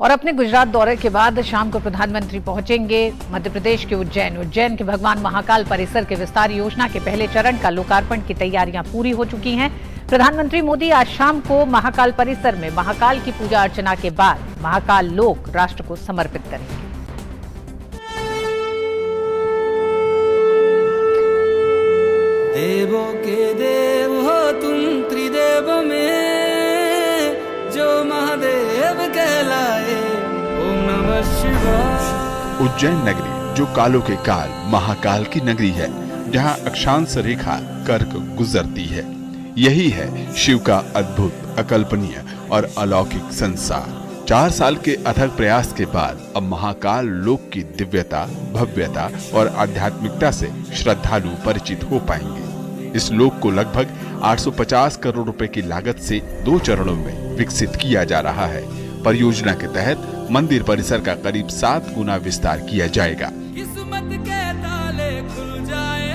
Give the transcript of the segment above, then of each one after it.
और अपने गुजरात दौरे के बाद शाम को प्रधानमंत्री पहुंचेंगे मध्य प्रदेश के उज्जैन के भगवान महाकाल परिसर के विस्तार योजना के पहले चरण का लोकार्पण की तैयारियां पूरी हो चुकी हैं। प्रधानमंत्री मोदी आज शाम को महाकाल परिसर में महाकाल की पूजा अर्चना के बाद महाकाल लोक राष्ट्र को समर्पित करेंगे। देवों के देव हो तुम त्रिदेव में, जो महादेव कहलाए, ओम नमः शिवाय। उज्जैन नगरी जो कालों के काल महाकाल की नगरी है, जहां अक्षांश रेखा कर्क गुजरती है। यही है शिव का अद्भुत, अकल्पनीय और अलौकिक संसार। 4 साल के अथक प्रयास के बाद अब महाकाल लोक की दिव्यता, भव्यता और आध्यात्मिकता से श्रद्धालु परिचित हो पाएंगे। इस लोक को लगभग 850 करोड़ रुपए की लागत से 2 चरणों में विकसित किया जा रहा है। परियोजना के तहत मंदिर परिसर का करीब 7 गुना विस्तार किया जाएगा। किस्मत के ताले खुल जाए,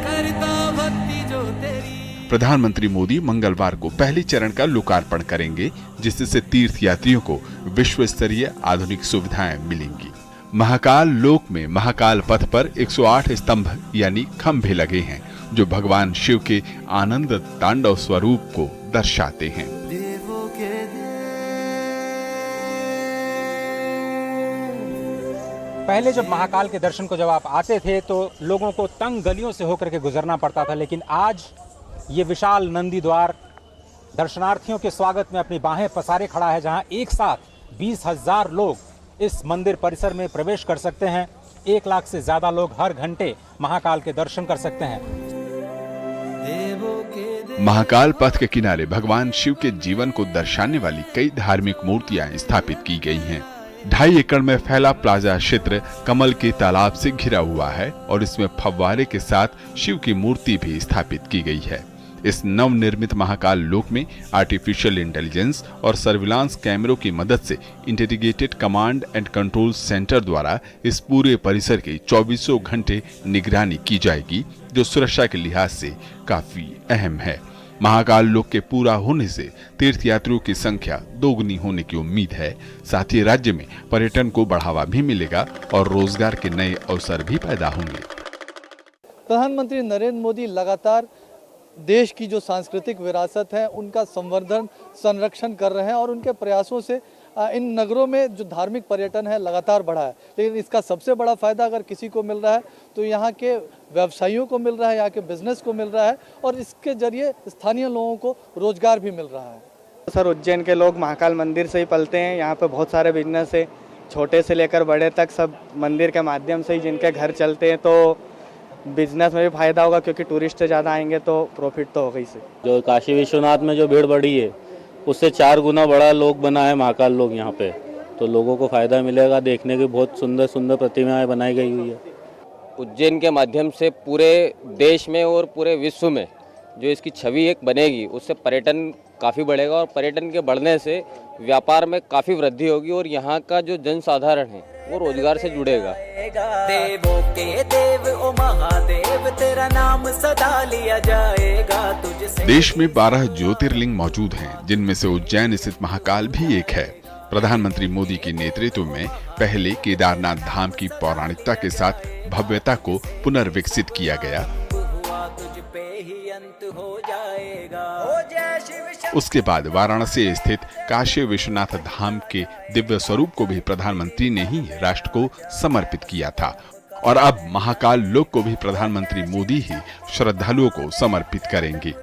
करता भक्ति जो तेरी। प्रधानमंत्री मोदी मंगलवार को पहले चरण का लोकार्पण करेंगे, जिससे तीर्थ यात्रियों को विश्व स्तरीय आधुनिक सुविधाएं मिलेंगी। महाकाल लोक में महाकाल पथ पर 108 स्तंभ यानी खंभे लगे हैं, जो भगवान शिव के आनंद तांडव स्वरूप को दर्शाते हैं। पहले जब महाकाल के दर्शन को जब आप आते थे तो लोगों को तंग गलियों से होकर के गुजरना पड़ता था, लेकिन आज ये विशाल नंदी द्वार दर्शनार्थियों के स्वागत में अपनी बाहें पसारे खड़ा है, जहां एक साथ 20,000 लोग इस मंदिर परिसर में प्रवेश कर सकते हैं। 1 लाख से ज्यादा लोग हर घंटे महाकाल के दर्शन कर सकते हैं। महाकाल पथ के किनारे भगवान शिव के जीवन को दर्शाने वाली कई धार्मिक मूर्तियां स्थापित की गई हैं। 2.5 एकड़ में फैला प्लाजा क्षेत्र कमल के तालाब से घिरा हुआ है और इसमें फव्वारे के साथ शिव की मूर्ति भी स्थापित की गई है। इस नवनिर्मित महाकाल लोक में आर्टिफिशियल इंटेलिजेंस और सर्विलांस कैमरों की मदद से integrated command and control centre द्वारा इस पूरे परिसर की 24 घंटे निगरानी की जाएगी, जो सुरक्षा के लिहाज से काफी अहम है। महाकाल लोक के पूरा होने से तीर्थयात्रियों की संख्या दोगुनी होने की उम्मीद है। साथ ही राज्य में पर्यटन को बढ़ावा भी मिलेगा और रोजगार के नए अवसर भी पैदा होंगे। प्रधानमंत्री नरेंद्र मोदी लगातार देश की जो सांस्कृतिक विरासत है उनका संवर्धन, संरक्षण कर रहे हैं और उनके प्रयासों से इन नगरों में जो धार्मिक पर्यटन है लगातार बढ़ा है। लेकिन इसका सबसे बड़ा फायदा अगर किसी को मिल रहा है तो यहाँ के व्यवसायियों को मिल रहा है, यहाँ के बिजनेस को मिल रहा है और इसके जरिए स्थानीय लोगों को रोजगार भी मिल रहा है। सर, उज्जैन के लोग महाकाल मंदिर से ही पलते हैं। यहाँ पे बहुत सारे बिजनेस है, छोटे से लेकर बड़े तक सब मंदिर के माध्यम से ही जिनके घर चलते हैं, तो बिजनेस में भी फायदा होगा क्योंकि टूरिस्ट ज़्यादा आएंगे तो प्रॉफिट तो होगा ही से। जो काशी विश्वनाथ में जो भीड़ बढ़ी है उससे 4 गुना बड़ा लोक बना है महाकाल लोक यहाँ पे, तो लोगों को फायदा मिलेगा। देखने की बहुत सुंदर सुंदर प्रतिमाएं बनाई गई हुई है। उज्जैन के माध्यम से पूरे देश में और पूरे विश्व में जो इसकी छवि एक बनेगी, उससे पर्यटन काफ़ी बढ़ेगा और पर्यटन के बढ़ने से व्यापार में काफ़ी वृद्धि होगी और यहाँ का जो जनसाधारण है वो रोजगार से जुड़ेगा। देवों के देव ओ महादेव, तेरा नाम सदा लिया जाएगा तुझसे। देश में 12 ज्योतिर्लिंग मौजूद हैं, जिनमें से उज्जैन स्थित महाकाल भी एक है। प्रधानमंत्री मोदी के नेतृत्व में पहले केदारनाथ धाम की पौराणिकता के साथ भव्यता को पुनर्विकसित किया गया। उसके बाद वाराणसी स्थित काशी विश्वनाथ धाम के दिव्य स्वरूप को भी प्रधानमंत्री ने ही राष्ट्र को समर्पित किया था और अब महाकाल लोक को भी प्रधानमंत्री मोदी ही श्रद्धालुओं को समर्पित करेंगे।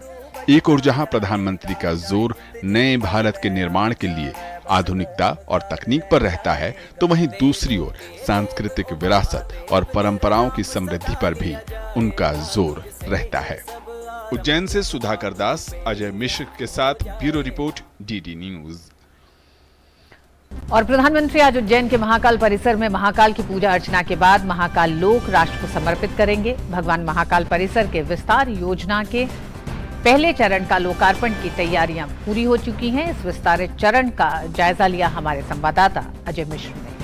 एक ओर जहां प्रधानमंत्री का जोर नए भारत के निर्माण के लिए आधुनिकता और तकनीक पर रहता है, तो वहीं दूसरी ओर सांस्कृतिक विरासत और परंपराओं की समृद्धि पर भी उनका जोर रहता है। उज्जैन से सुधाकर दास, अजय मिश्र के साथ ब्यूरो रिपोर्ट, डीडी न्यूज। और प्रधानमंत्री आज उज्जैन के महाकाल परिसर में महाकाल की पूजा अर्चना के बाद महाकाल लोक राष्ट्र को समर्पित करेंगे। भगवान महाकाल परिसर के विस्तार योजना के पहले चरण का लोकार्पण की तैयारियां पूरी हो चुकी हैं। इस विस्तारित चरण का जायजा लिया हमारे संवाददाता अजय मिश्र ने।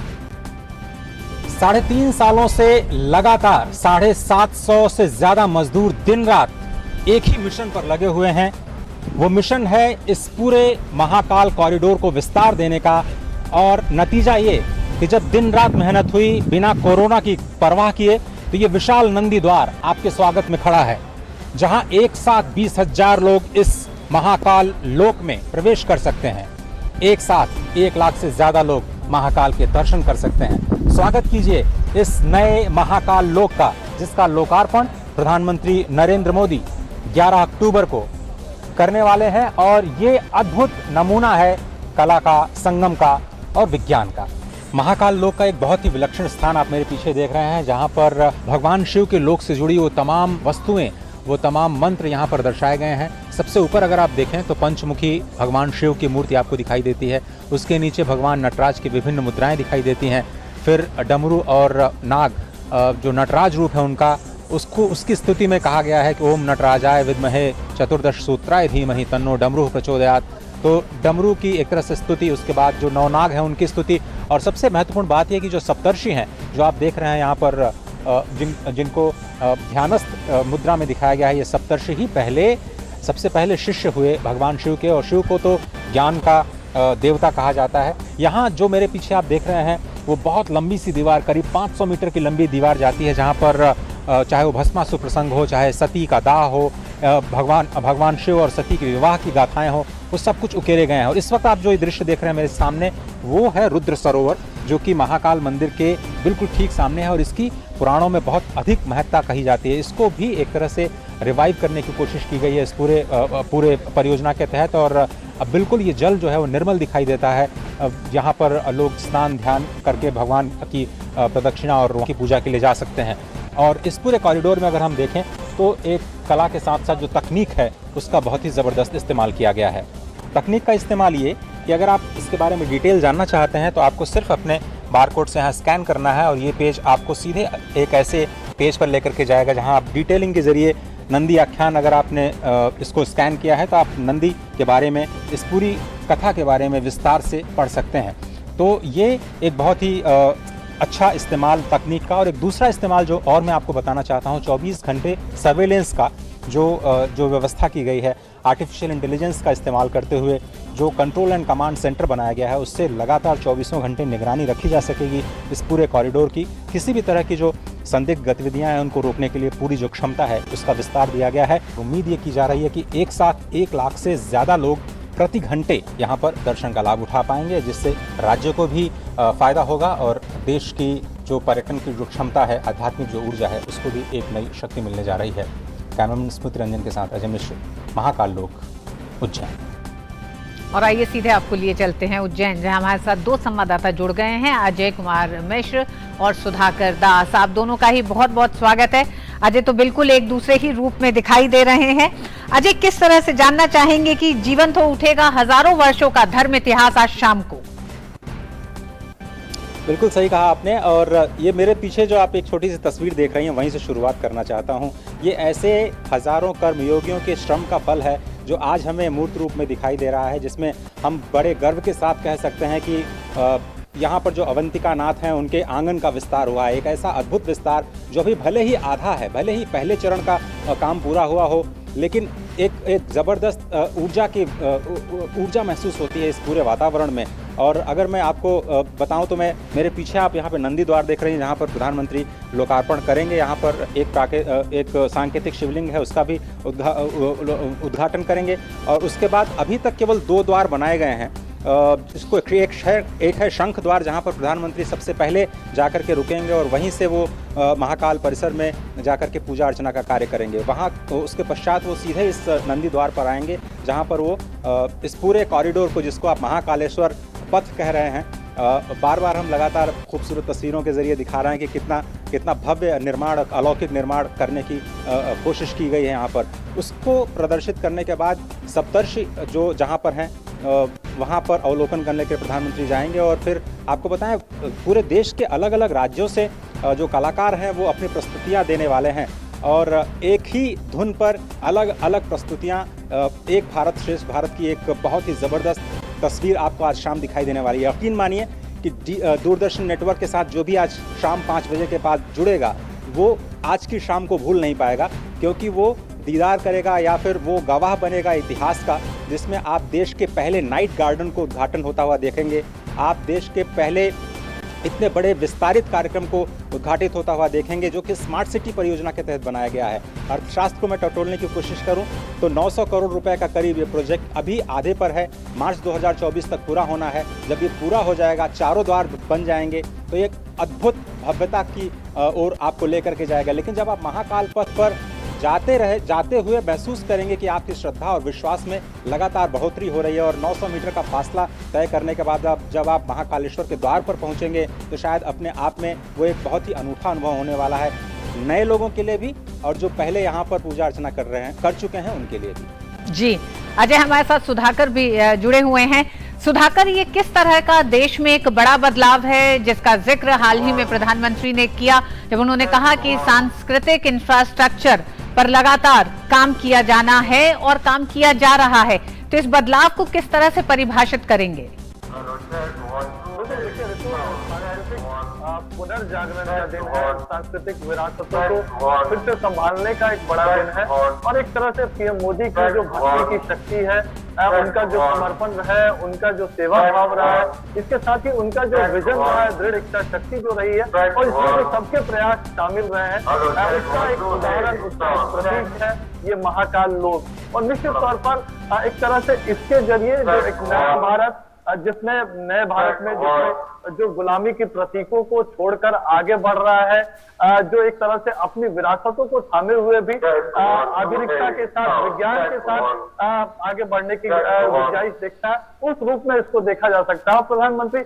3.5 सालों से लगातार 750 से ज्यादा मजदूर दिन रात एक ही मिशन पर लगे हुए हैं। वो मिशन है इस पूरे महाकाल कॉरिडोर को विस्तार देने का। और नतीजा ये कि जब दिन रात मेहनत हुई बिना कोरोना की परवाह किए, तो ये विशाल नंदी द्वार आपके स्वागत में खड़ा है, जहां एक साथ 20,000 लोग इस महाकाल लोक में प्रवेश कर सकते हैं। एक साथ 1 लाख से ज्यादा लोग महाकाल के दर्शन कर सकते हैं। स्वागत कीजिए इस नए महाकाल लोक का, जिसका लोकार्पण प्रधानमंत्री नरेंद्र मोदी 11 अक्टूबर को करने वाले हैं। और ये अद्भुत नमूना है कला का, संगम का और विज्ञान का। महाकाल लोक का एक बहुत ही विलक्षण स्थान आप मेरे पीछे देख रहे हैं, जहां पर भगवान शिव के लोक से जुड़ी वो तमाम वस्तुएं, वो तमाम मंत्र यहाँ पर दर्शाए गए हैं। सबसे ऊपर अगर आप देखें तो पंचमुखी भगवान शिव की मूर्ति आपको दिखाई देती है। उसके नीचे भगवान नटराज की विभिन्न मुद्राएं दिखाई देती हैं। फिर डमरू और नाग, जो नटराज रूप है उनका, उसकी स्तुति में कहा गया है कि ओम नटराजाय विद्महे चतुर्दश सूत्राय धीमहि तन्नो डमरू प्रचोदयात्। तो डमरू की एक तरह से स्तुति, उसके बाद जो नवनाग हैं उनकी स्तुति, और सबसे महत्वपूर्ण बात यह कि जो सप्तर्षि हैं जो आप देख रहे हैं यहाँ पर, जिनको ध्यानस्थ मुद्रा में दिखाया गया है, ये सप्तर्षि ही सबसे पहले शिष्य हुए भगवान शिव के। और शिव को तो ज्ञान का देवता कहा जाता है। यहाँ जो मेरे पीछे आप देख रहे हैं वो बहुत लंबी सी दीवार, करीब 500 मीटर की लंबी दीवार जाती है, जहाँ पर चाहे वो भस्मासुर प्रसंग हो, चाहे सती का दाह हो, भगवान शिव और सती के विवाह की गाथाएं हो, वो सब कुछ उकेरे गए हैं। और इस वक्त आप जो ये दृश्य देख रहे हैं मेरे सामने, वो है रुद्र सरोवर, जो कि महाकाल मंदिर के बिल्कुल ठीक सामने है। और इसकी पुराणों में बहुत अधिक महत्ता कही जाती है। इसको भी एक तरह से रिवाइव करने की कोशिश की गई है इस पूरे परियोजना के तहत। और अब बिल्कुल ये जल जो है वो निर्मल दिखाई देता है। यहाँ पर लोग स्नान ध्यान करके भगवान की प्रदक्षिणा और की पूजा के लिए जा सकते हैं। और इस पूरे कॉरिडोर में अगर हम देखें तो एक कला के साथ साथ जो तकनीक है उसका बहुत ही ज़बरदस्त इस्तेमाल किया गया है। तकनीक का इस्तेमाल ये कि अगर आप इसके बारे में डिटेल जानना चाहते हैं तो आपको सिर्फ अपने बारकोड से यहाँ स्कैन करना है, और ये पेज आपको सीधे एक ऐसे पेज पर लेकर के जाएगा जहाँ आप डिटेलिंग के ज़रिए नंदी आख्यान, अगर आपने इसको स्कैन किया है तो आप नंदी के बारे में, इस पूरी कथा के बारे में विस्तार से पढ़ सकते हैं। तो ये एक बहुत ही अच्छा इस्तेमाल तकनीक का। और एक दूसरा इस्तेमाल जो और मैं आपको बताना चाहता हूँ, 24 घंटे सर्वेलेंस का जो व्यवस्था की गई है, आर्टिफिशियल इंटेलिजेंस का इस्तेमाल करते हुए जो कंट्रोल एंड कमांड सेंटर बनाया गया है, उससे लगातार 24 घंटे निगरानी रखी जा सकेगी इस पूरे कॉरिडोर की। किसी भी तरह की जो संदिग्ध गतिविधियां हैं उनको रोकने के लिए पूरी जो क्षमता है उसका विस्तार दिया गया है। उम्मीद ये की जा रही है कि एक साथ 1 लाख से ज़्यादा लोग प्रति घंटे यहाँ पर दर्शन का लाभ उठा पाएंगे, जिससे राज्य को भी फ़ायदा होगा और देश की जो पर्यटन की जो क्षमता है, आध्यात्मिक जो ऊर्जा है, उसको भी एक नई शक्ति मिलने जा रही है। कैमरामैन स्मृति रंजन के साथ अजय मिश्र, महाकाल लोक, उज्जैन। और आइए सीधे आपको लिए चलते हैं उज्जैन, जहां हमारे साथ 2 संवाददाता जुड़ गए हैं, अजय कुमार मिश्र और सुधाकर दास। आप दोनों का ही बहुत बहुत स्वागत है। अजय तो बिल्कुल एक दूसरे ही रूप में दिखाई दे रहे हैं। अजय, किस तरह से जानना चाहेंगे कि जीवंत हो उठेगा हजारों वर्षों का धर्म इतिहास आज शाम को? बिल्कुल सही कहा आपने। और ये मेरे पीछे जो आप एक छोटी सी तस्वीर देख रही हैं, वहीं से शुरुआत करना चाहता हूँ। ये ऐसे हजारों कर्मयोगियों के श्रम का फल है जो आज हमें मूर्त रूप में दिखाई दे रहा है, जिसमें हम बड़े गर्व के साथ कह सकते हैं कि यहाँ पर जो अवंतिका नाथ हैं उनके आंगन का विस्तार हुआ है। एक ऐसा अद्भुत विस्तार जो अभी भले ही आधा है, भले ही पहले चरण का काम पूरा हुआ हो, लेकिन एक ज़बरदस्त ऊर्जा महसूस होती है इस पूरे वातावरण में। और अगर मैं आपको बताऊं तो मेरे पीछे आप यहाँ पे नंदी द्वार देख रहे हैं, जहाँ पर प्रधानमंत्री लोकार्पण करेंगे। यहाँ पर एक सांकेतिक शिवलिंग है, उसका भी उद्घाटन करेंगे। और उसके बाद अभी तक केवल 2 द्वार बनाए गए हैं। इसको एक है शंख द्वार, जहाँ पर प्रधानमंत्री सबसे पहले जाकर के रुकेंगे और वहीं से वो महाकाल परिसर में जाकर के पूजा अर्चना का कार्य करेंगे। वहाँ उसके पश्चात वो सीधे इस नंदी द्वार पर आएंगे, जहाँ पर वो इस पूरे कॉरिडोर को, जिसको आप महाकालेश्वर पथ कह रहे हैं, बार बार हम लगातार खूबसूरत तस्वीरों के ज़रिए दिखा रहे हैं कि कितना भव्य निर्माण, अलौकिक निर्माण करने की कोशिश की गई है यहाँ पर। उसको प्रदर्शित करने के बाद सप्तर्षि जो जहाँ पर हैं वहाँ पर अवलोकन करने के प्रधानमंत्री जाएंगे। और फिर आपको बताएं, पूरे देश के अलग अलग राज्यों से जो कलाकार हैं वो अपनी प्रस्तुतियाँ देने वाले हैं, और एक ही धुन पर अलग अलग प्रस्तुतियाँ, एक भारत श्रेष्ठ भारत की एक बहुत ही ज़बरदस्त तस्वीर आपको आज शाम दिखाई देने वाली है। यकीन मानिए कि दूरदर्शन नेटवर्क के साथ जो भी आज शाम 5 बजे के बाद जुड़ेगा, वो आज की शाम को भूल नहीं पाएगा, क्योंकि वो दीदार करेगा या फिर वो गवाह बनेगा इतिहास का, जिसमें आप देश के पहले नाइट गार्डन को उद्घाटन होता हुआ देखेंगे, आप देश के पहले इतने बड़े विस्तारित कार्यक्रम को उद्घाटित होता हुआ देखेंगे जो कि स्मार्ट सिटी परियोजना के तहत बनाया गया है। अर्थशास्त्र को मैं टटोलने की कोशिश करूं तो 900 करोड़ रुपए का करीब ये प्रोजेक्ट अभी आधे पर है। मार्च 2024 तक पूरा होना है। जब ये पूरा हो जाएगा, चारों द्वार बन जाएंगे, तो एक अद्भुत भव्यता की ओर आपको लेकर के जाएगा। लेकिन जब आप महाकाल पथ पर जाते हुए महसूस करेंगे कि आपकी श्रद्धा और विश्वास में लगातार बढ़ोतरी हो रही है और 900 मीटर का फासला तय करने के बाद जब आप महाकालेश्वर के द्वार पर पहुंचेंगे तो शायद अपने आप में वो एक बहुत ही अनूठा अनुभव होने वाला है, नए लोगों के लिए भी और जो पहले यहाँ पर पूजा अर्चना कर चुके हैं उनके लिए भी। जी अजय, हमारे साथ सुधाकर भी जुड़े हुए हैं। सुधाकर, ये किस तरह का देश में एक बड़ा बदलाव है जिसका जिक्र हाल ही में प्रधानमंत्री ने किया जब उन्होंने कहा कि सांस्कृतिक इंफ्रास्ट्रक्चर पर लगातार काम किया जाना है और काम किया जा रहा है, तो इस बदलाव को किस तरह से परिभाषित करेंगे? पुनर्जागरण का दिन है, सांस्कृतिक विरासतों को फिर से संभालने का एक बड़ा दिन है और एक तरह से पीएम मोदी की जो भक्ति की शक्ति है, उनका जो समर्पण है, उनका जो सेवा भाव रहा है, इसके साथ ही उनका जो विजन रहा है, दृढ़ इच्छा शक्ति जो रही है और इसमें जो सबके प्रयास शामिल रहे हैं, उसका एक उदाहरण, उसका एक प्रतीक है ये महाकाल लोक। और निश्चित तौर पर एक तरह से इसके जरिए जो एक नया भारत, जिसमें नए भारत में जिसमें जो गुलामी की प्रतीकों को छोड़कर आगे बढ़ रहा है, जो एक तरह से अपनी विरासतों को थामे हुए भी आधुनिकता के साथ, विज्ञान के साथ आगे बढ़ने की गुंजाइश देखता है, उस रूप में इसको देखा जा सकता है। प्रधानमंत्री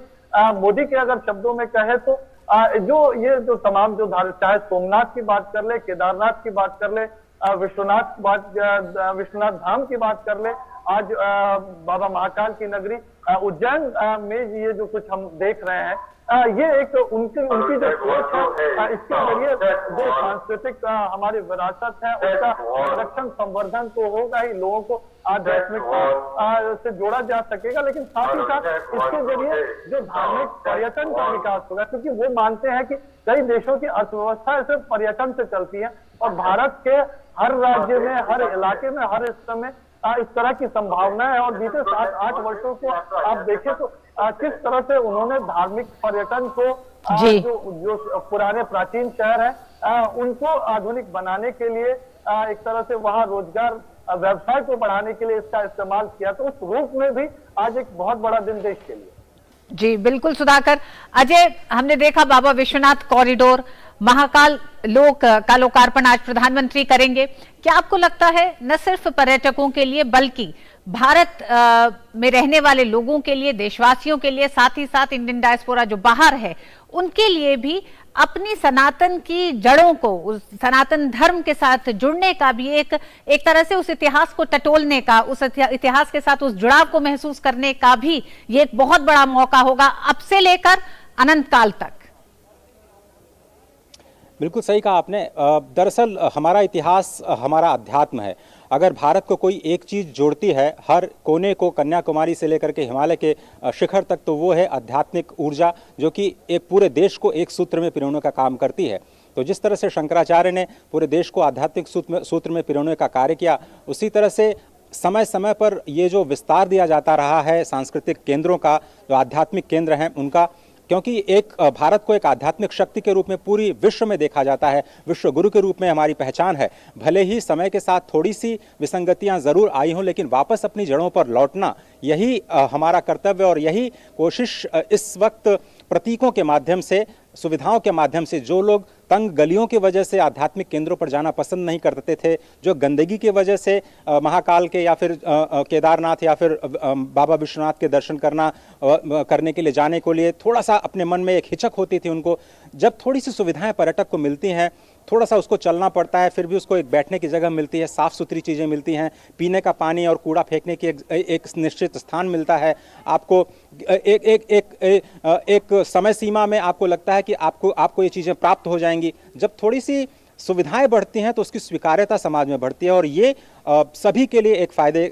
मोदी के अगर शब्दों में कहे तो जो तमाम जो चाहे सोमनाथ की बात कर ले, केदारनाथ की बात कर ले, विश्वनाथ धाम की बात कर ले, आज बाबा महाकाल की नगरी उज्जैन में ये जो कुछ हम देख रहे हैं, ये एक उनकी जो सोच है, इसके जरिए जो सांस्कृतिक हमारी विरासत है उसका संरक्षण संवर्धन तो होगा ही, लोगों को आध्यात्मिकता से जोड़ा जा सकेगा, लेकिन साथ ही साथ इसके जरिए जो धार्मिक पर्यटन का विकास होगा, क्योंकि वो मानते हैं कि कई देशों की अर्थव्यवस्था सिर्फ पर्यटन से चलती है और भारत के हर राज्य में, हर इलाके में, हर हिस्से में इस तरह की संभावना है। और बीते 7-8 वर्षों को आप देखें तो किस तरह से उन्होंने धार्मिक पर्यटन को जो पुराने प्राचीन शहर है उनको आधुनिक बनाने के लिए, एक तरह से वहां रोजगार व्यवसाय को बढ़ाने के लिए इसका इस्तेमाल किया, तो उस रूप में भी आज एक बहुत बड़ा दिन देश के लिए। जी बिल्कुल सुधाकर। अजय, हमने देखा बाबा विश्वनाथ कॉरिडोर, महाकाल लोक का लोकार्पण आज प्रधानमंत्री करेंगे। क्या आपको लगता है न सिर्फ पर्यटकों के लिए बल्कि भारत में रहने वाले लोगों के लिए, देशवासियों के लिए, साथ ही साथ इंडियन डायस्पोरा जो बाहर है उनके लिए भी अपनी सनातन की जड़ों को, उस सनातन धर्म के साथ जुड़ने का भी एक तरह से उस इतिहास को टटोलने का, उस इतिहास के साथ उस जुड़ाव को महसूस करने का भी ये एक बहुत बड़ा मौका होगा अब से लेकर अनंत काल तक? बिल्कुल सही कहा आपने। दरअसल हमारा इतिहास हमारा अध्यात्म है। अगर भारत को कोई एक चीज़ जोड़ती है हर कोने को, कन्याकुमारी से लेकर के हिमालय के शिखर तक, तो वो है आध्यात्मिक ऊर्जा, जो कि एक पूरे देश को एक सूत्र में पिरोने का काम करती है। तो जिस तरह से शंकराचार्य ने पूरे देश को आध्यात्मिक सूत्र में पिरोने का कार्य किया, उसी तरह से समय समय पर ये जो विस्तार दिया जाता रहा है सांस्कृतिक केंद्रों का, जो आध्यात्मिक केंद्र हैं उनका, क्योंकि एक भारत को एक आध्यात्मिक शक्ति के रूप में पूरी विश्व में देखा जाता है, विश्व गुरु के रूप में हमारी पहचान है। भले ही समय के साथ थोड़ी सी विसंगतियां जरूर आई हों, लेकिन वापस अपनी जड़ों पर लौटना यही हमारा कर्तव्य और यही कोशिश इस वक्त प्रतीकों के माध्यम से, सुविधाओं के माध्यम से, जो लोग तंग गलियों की वजह से आध्यात्मिक केंद्रों पर जाना पसंद नहीं करते थे, जो गंदगी की वजह से महाकाल के या फिर केदारनाथ या फिर बाबा विश्वनाथ के दर्शन करने के लिए जाने के लिए थोड़ा सा अपने मन में एक हिचक होती थी उनको, जब थोड़ी सी सुविधाएं पर्यटक को मिलती हैं, थोड़ा सा उसको चलना पड़ता है, फिर भी उसको एक बैठने की जगह मिलती है, साफ़ सुथरी चीज़ें मिलती हैं, पीने का पानी और कूड़ा फेंकने की एक निश्चित स्थान मिलता है आपको, एक समय सीमा में आपको लगता है कि आपको ये चीज़ें प्राप्त हो जाएंगी। जब थोड़ी सी सुविधाएं बढ़ती हैं तो उसकी स्वीकार्यता समाज में बढ़ती है और ये सभी के लिए एक फायदे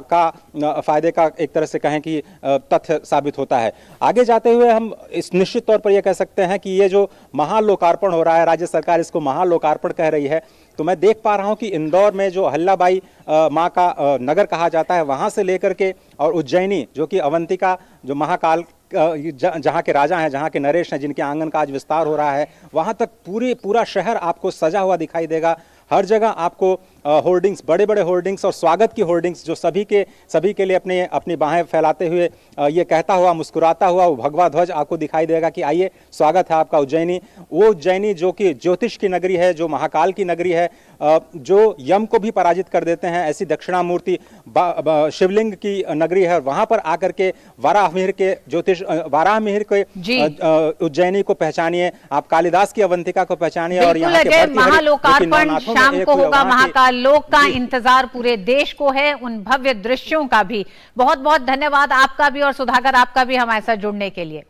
का एक तरह से कहें कि तथ्य साबित होता है। आगे जाते हुए हम इस निश्चित तौर पर यह कह सकते हैं कि ये जो महालोकार्पण हो रहा है, राज्य सरकार इसको महालोकार्पण कह रही है, तो मैं देख पा रहा हूं कि इंदौर में जो अहल्याबाई माँ का नगर कहा जाता है, वहां से लेकर के और उज्जैनी जो कि अवंतिका जो महाकाल जहाँ के राजा हैं, जहाँ के नरेश हैं, जिनके आंगन का आज विस्तार हो रहा है, वहां तक पूरा शहर आपको सजा हुआ दिखाई देगा। हर जगह आपको होर्डिंग्स, बड़े बड़े होर्डिंग्स और स्वागत की होर्डिंग्स जो सभी के लिए अपनी बाहें फैलाते हुए ये कहता हुआ, मुस्कुराता हुआ वो भगवा ध्वज आपको दिखाई देगा कि आइए स्वागत है आपका उज्जैनी। वो उज्जैनी जो कि ज्योतिष की नगरी है, जो महाकाल की नगरी है, जो यम को भी पराजित कर देते हैं, ऐसी दक्षिणामूर्ति शिवलिंग की नगरी है। वहां पर आकर के वाराह मिहिर के उज्जैनी को पहचानिए, आप कालिदास की अवंतिका को पहचानिए और यहाँ के महालोकार्पण शाम को होगा। महाकाल लोक का इंतजार पूरे देश को है, उन भव्य दृश्यों का भी। बहुत बहुत धन्यवाद आपका भी और सुधाकर आपका भी हमारे साथ जुड़ने के लिए।